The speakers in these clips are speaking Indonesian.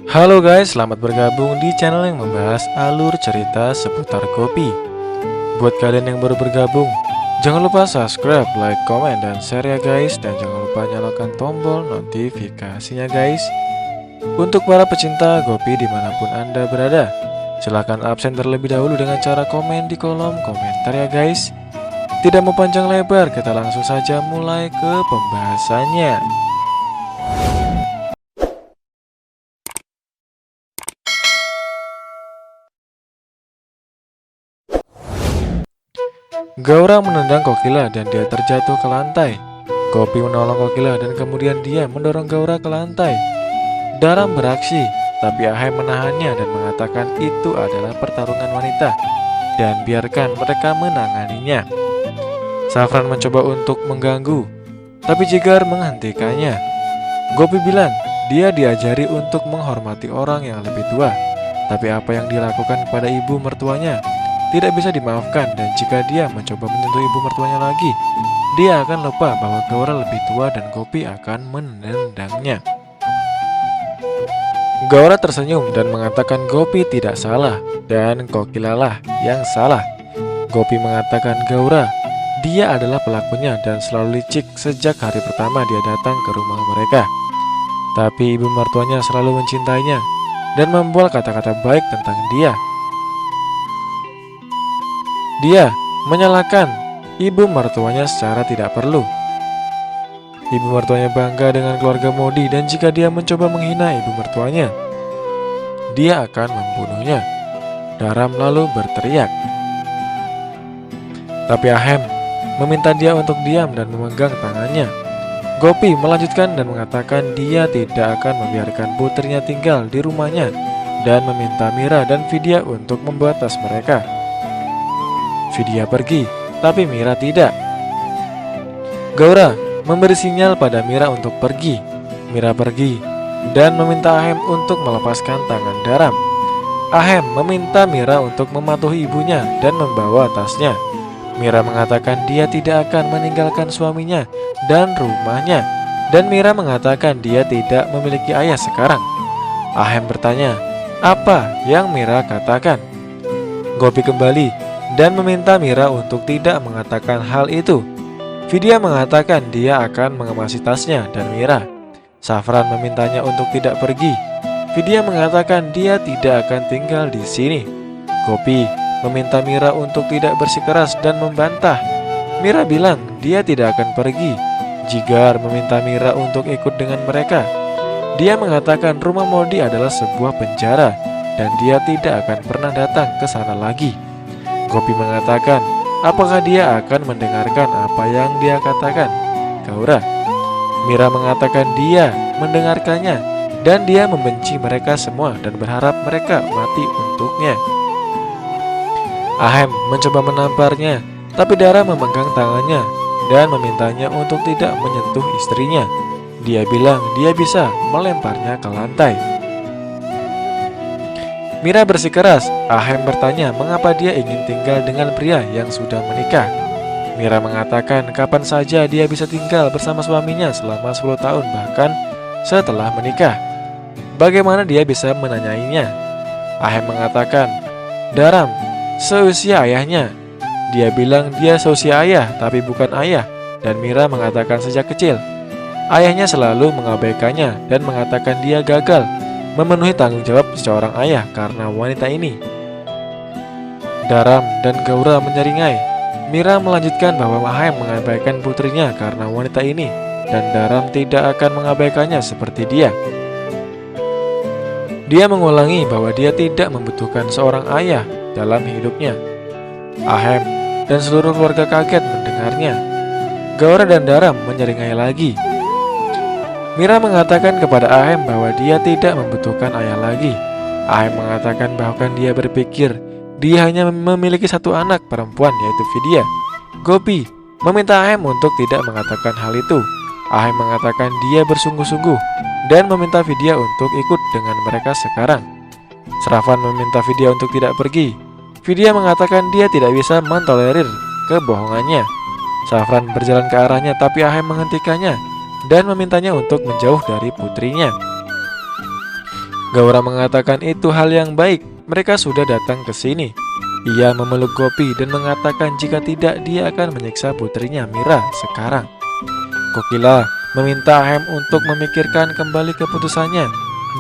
Halo guys, selamat bergabung di channel yang membahas alur cerita seputar Gopi. Buat kalian yang baru bergabung, jangan lupa subscribe, like, komen, dan share ya guys. Dan jangan lupa nyalakan tombol notifikasinya guys. Untuk para pecinta Gopi dimanapun Anda berada, silahkan absen terlebih dahulu dengan cara komen di kolom komentar ya guys. Tidak mau panjang lebar, kita langsung saja mulai ke pembahasannya. Gaura menendang Kokila dan dia terjatuh ke lantai. Gopi menolong Kokila dan kemudian dia mendorong Gaura ke lantai. Daram beraksi, tapi Ahem menahannya dan mengatakan itu adalah pertarungan wanita dan biarkan mereka menanganinya. Safran mencoba untuk mengganggu, tapi Jigar menghentikannya. Gopi bilang dia diajari untuk menghormati orang yang lebih tua, tapi apa yang dilakukan kepada ibu mertuanya tidak bisa dimaafkan, dan jika dia mencoba menyentuh ibu mertuanya lagi, dia akan lupa bahwa Gaura lebih tua dan Gopi akan menendangnya. Gaura tersenyum dan mengatakan Gopi tidak salah dan Kokila lah yang salah. Gopi mengatakan Gaura, dia adalah pelakunya dan selalu licik sejak hari pertama dia datang ke rumah mereka. Tapi ibu mertuanya selalu mencintainya dan membual kata-kata baik tentang dia. Dia menyalahkan ibu mertuanya secara tidak perlu. Ibu mertuanya bangga dengan keluarga Modi, dan jika dia mencoba menghina ibu mertuanya, dia akan membunuhnya. Daram lalu berteriak. Tapi Ahem meminta dia untuk diam dan memegang tangannya. Gopi melanjutkan dan mengatakan dia tidak akan membiarkan putrinya tinggal di rumahnya dan meminta Mira dan Vidya untuk membuat tas mereka. Vidya pergi, tapi Mira tidak. Gaura memberi sinyal pada Mira untuk pergi. Mira pergi dan meminta Ahem untuk melepaskan tangan Daram. Ahem meminta Mira untuk mematuhi ibunya dan membawa tasnya. Mira mengatakan dia tidak akan meninggalkan suaminya dan rumahnya, dan Mira mengatakan dia tidak memiliki ayah sekarang. Ahem bertanya, apa yang Mira katakan? Gopi kembali dan meminta Mira untuk tidak mengatakan hal itu. Vidya mengatakan dia akan mengemasi tasnya dan Mira. Safran memintanya untuk tidak pergi. Vidya mengatakan dia tidak akan tinggal di sini. Gopi meminta Mira untuk tidak bersikeras dan membantah. Mira bilang dia tidak akan pergi. Jigar meminta Mira untuk ikut dengan mereka. Dia mengatakan rumah Modi adalah sebuah penjara dan dia tidak akan pernah datang ke sana lagi. Gopi mengatakan, apakah dia akan mendengarkan apa yang dia katakan? Gaura. Mira mengatakan dia mendengarkannya dan dia membenci mereka semua dan berharap mereka mati untuknya. Ahem mencoba menamparnya, tapi Dara memegang tangannya dan memintanya untuk tidak menyentuh istrinya. Dia bilang dia bisa melemparnya ke lantai. Mira bersikeras. Ahem bertanya mengapa dia ingin tinggal dengan pria yang sudah menikah. Mira mengatakan kapan saja dia bisa tinggal bersama suaminya selama 10 tahun bahkan setelah menikah. Bagaimana dia bisa menanyainya? Ahem mengatakan, Daram seusia ayahnya. Dia bilang dia seusia ayah tapi bukan ayah, dan Mira mengatakan sejak kecil ayahnya selalu mengabaikannya dan mengatakan dia gagal memenuhi tanggung jawab seorang ayah karena wanita ini. Daram dan Gaura menyeringai. Mira melanjutkan bahwa Ahem mengabaikan putrinya karena wanita ini, dan Daram tidak akan mengabaikannya seperti dia. Dia mengulangi bahwa dia tidak membutuhkan seorang ayah dalam hidupnya. Ahem dan seluruh keluarga kaget mendengarnya. Gaura dan Daram menyeringai lagi. Mira mengatakan kepada Ahem bahwa dia tidak membutuhkan ayah lagi. Ahem mengatakan bahwa dia berpikir dia hanya memiliki satu anak perempuan, yaitu Vidya. Gopi meminta Ahem untuk tidak mengatakan hal itu. Ahem mengatakan dia bersungguh-sungguh dan meminta Vidya untuk ikut dengan mereka sekarang. Sravan meminta Vidya untuk tidak pergi. Vidya mengatakan dia tidak bisa mentolerir kebohongannya. Safran berjalan ke arahnya, tapi Ahem menghentikannya dan memintanya untuk menjauh dari putrinya. Gaura mengatakan itu hal yang baik, mereka sudah datang ke sini. Ia memeluk Gopi dan mengatakan jika tidak dia akan menyiksa putrinya Mira sekarang. Kokila meminta Ahem untuk memikirkan kembali keputusannya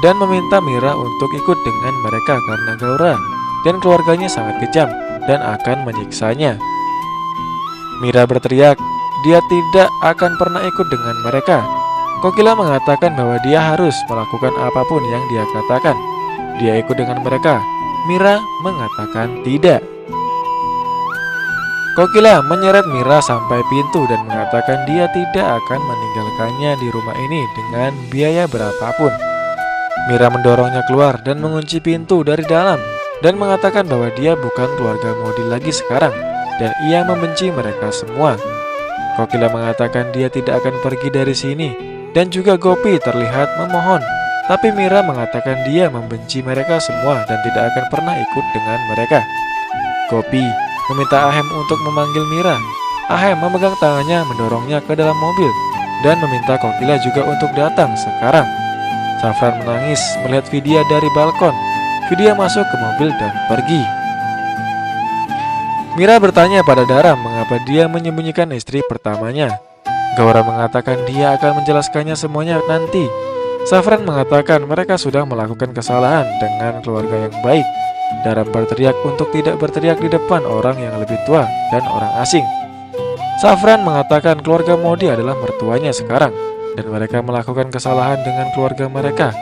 dan meminta Mira untuk ikut dengan mereka karena Gaura dan keluarganya sangat kejam dan akan menyiksanya. Mira berteriak, dia tidak akan pernah ikut dengan mereka. Kokila mengatakan bahwa dia harus melakukan apapun yang dia katakan. Dia ikut dengan mereka. Mira mengatakan tidak. Kokila menyeret Mira sampai pintu dan mengatakan dia tidak akan meninggalkannya di rumah ini dengan biaya berapapun. Mira mendorongnya keluar dan mengunci pintu dari dalam dan mengatakan bahwa dia bukan keluarga Modi lagi sekarang dan ia membenci mereka semua. Kokila mengatakan dia tidak akan pergi dari sini dan juga Gopi terlihat memohon, tapi Mira mengatakan dia membenci mereka semua dan tidak akan pernah ikut dengan mereka. Gopi meminta Ahem untuk memanggil Mira. Ahem memegang tangannya mendorongnya ke dalam mobil dan meminta Kokila juga untuk datang sekarang. Safran menangis melihat Vidya dari balkon. Vidya masuk ke mobil dan pergi. Mira bertanya pada Daram mengapa dia menyembunyikan istri pertamanya. Gaura mengatakan dia akan menjelaskannya semuanya nanti. Safran mengatakan mereka sudah melakukan kesalahan dengan keluarga yang baik. Daram berteriak untuk tidak berteriak di depan orang yang lebih tua dan orang asing. Safran mengatakan keluarga Modi adalah mertuanya sekarang dan mereka melakukan kesalahan dengan keluarga mereka.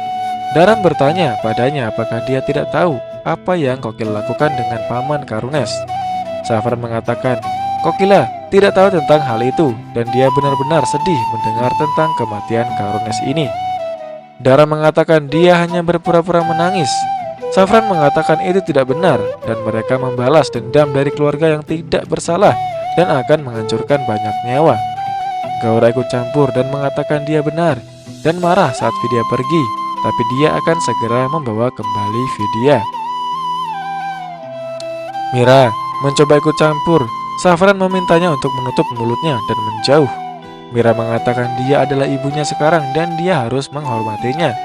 Daram bertanya padanya apakah dia tidak tahu apa yang Kokila lakukan dengan paman Karunes. Safran mengatakan Kokila tidak tahu tentang hal itu dan dia benar-benar sedih mendengar tentang kematian Karunes ini. Daram mengatakan dia hanya berpura-pura menangis. Safran mengatakan itu tidak benar dan mereka membalas dendam dari keluarga yang tidak bersalah dan akan menghancurkan banyak nyawa. Gaura ikut campur dan mengatakan dia benar dan marah saat Vidya pergi, tapi dia akan segera membawa kembali Vidya. Mira mencoba ikut campur. Safran memintanya untuk menutup mulutnya dan menjauh. Mira mengatakan dia adalah ibunya sekarang dan dia harus menghormatinya.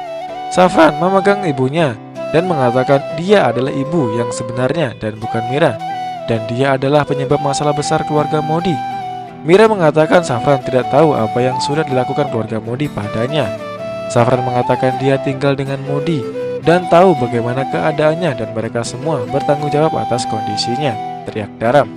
Safran memegang ibunya dan mengatakan dia adalah ibu yang sebenarnya dan bukan Mira, dan dia adalah penyebab masalah besar keluarga Modi. Mira mengatakan Safran tidak tahu apa yang sudah dilakukan keluarga Modi padanya. Safran mengatakan dia tinggal dengan Modi dan tahu bagaimana keadaannya dan mereka semua bertanggung jawab atas kondisinya, teriak Daram.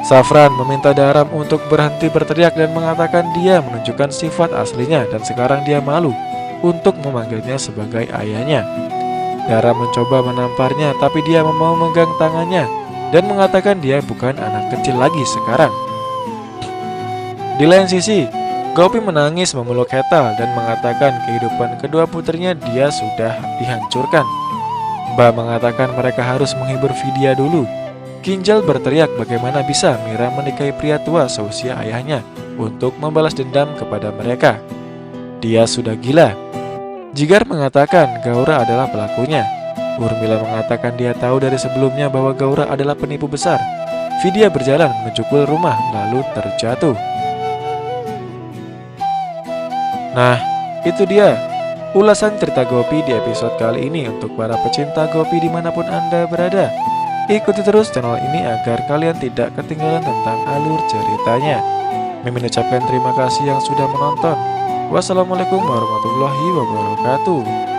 Safran meminta Daram untuk berhenti berteriak dan mengatakan dia menunjukkan sifat aslinya dan sekarang dia malu untuk memanggilnya sebagai ayahnya. Daram mencoba menamparnya tapi dia mau memegang tangannya dan mengatakan dia bukan anak kecil lagi sekarang. Di lain sisi, Gopi menangis memeluk Hetal dan mengatakan kehidupan kedua putrinya dia sudah dihancurkan. Ba mengatakan mereka harus menghibur Vidya dulu. Kinjal berteriak bagaimana bisa Mira menikahi pria tua seusia ayahnya untuk membalas dendam kepada mereka. Dia sudah gila. Jigar mengatakan Gaura adalah pelakunya. Urmila mengatakan dia tahu dari sebelumnya bahwa Gaura adalah penipu besar. Vidya berjalan menuju kuil rumah lalu terjatuh. Nah, itu dia ulasan cerita Gopi di episode kali ini untuk para pecinta Gopi dimanapun Anda berada. Ikuti terus channel ini agar kalian tidak ketinggalan tentang alur ceritanya. Mimin ucapkan terima kasih yang sudah menonton. Wassalamualaikum warahmatullahi wabarakatuh.